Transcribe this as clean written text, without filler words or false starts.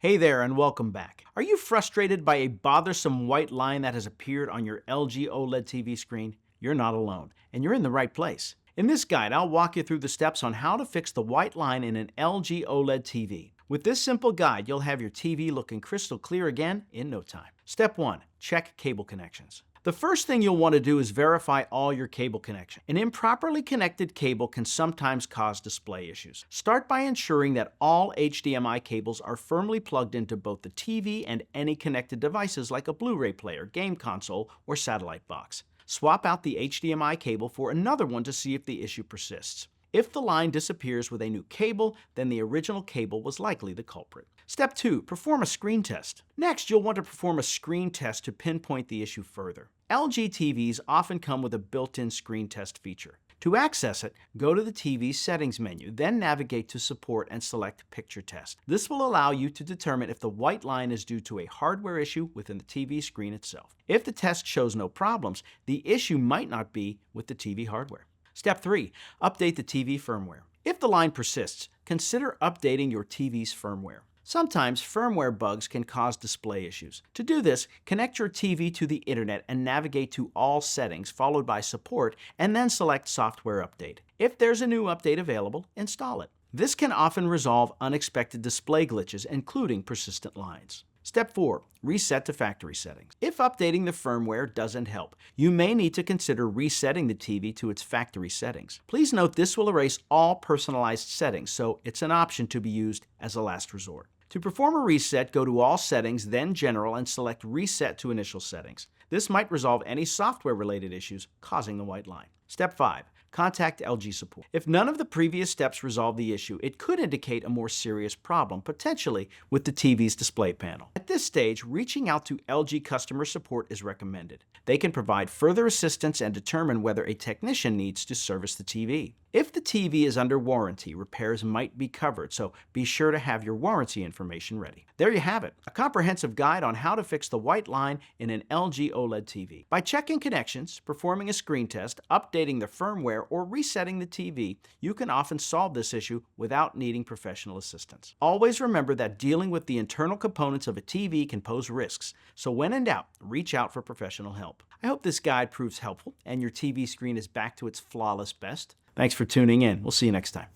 Hey there and welcome back. Are you frustrated by a bothersome white line that has appeared on your LG OLED TV screen? You're not alone, and you're in the right place. In this guide, I'll walk you through the steps on how to fix the white line in an LG OLED TV. With this simple guide, you'll have your TV looking crystal clear again in no time. Step 1. Check cable connections. The first thing you'll want to do is verify all your cable connection. An improperly connected cable can sometimes cause display issues. Start by ensuring that all HDMI cables are firmly plugged into both the TV and any connected devices like a Blu-ray player, game console, or satellite box. Swap out the HDMI cable for another one to see if the issue persists. If the line disappears with a new cable, then the original cable was likely the culprit. Step 2. Perform a screen test. Next, you'll want to perform a screen test to pinpoint the issue further. LG TVs often come with a built-in screen test feature. To access it, go to the TV's settings menu, then navigate to Support and select Picture Test. This will allow you to determine if the white line is due to a hardware issue within the TV screen itself. If the test shows no problems, the issue might not be with the TV hardware. Step 3. Update the TV firmware. If the line persists, consider updating your TV's firmware. Sometimes firmware bugs can cause display issues. To do this, connect your TV to the internet and navigate to All Settings, followed by Support, and then select Software Update. If there's a new update available, install it. This can often resolve unexpected display glitches, including persistent lines. Step 4. Reset to factory settings. If updating the firmware doesn't help, you may need to consider resetting the TV to its factory settings. Please note this will erase all personalized settings, so it's an option to be used as a last resort. To perform a reset, go to All Settings, then General, and select Reset to Initial Settings. This might resolve any software-related issues causing the white line. Step 5. Contact LG support. If none of the previous steps resolve the issue, it could indicate a more serious problem, potentially with the TV's display panel. At this stage, reaching out to LG customer support is recommended. They can provide further assistance and determine whether a technician needs to service the TV. If the TV is under warranty, repairs might be covered, so be sure to have your warranty information ready. There you have it, a comprehensive guide on how to fix the white line in an LG OLED TV. By checking connections, performing a screen test, updating the firmware, or resetting the TV, you can often solve this issue without needing professional assistance. Always remember that dealing with the internal components of a TV can pose risks, so when in doubt, reach out for professional help. I hope this guide proves helpful and your TV screen is back to its flawless best. Thanks for tuning in. We'll see you next time.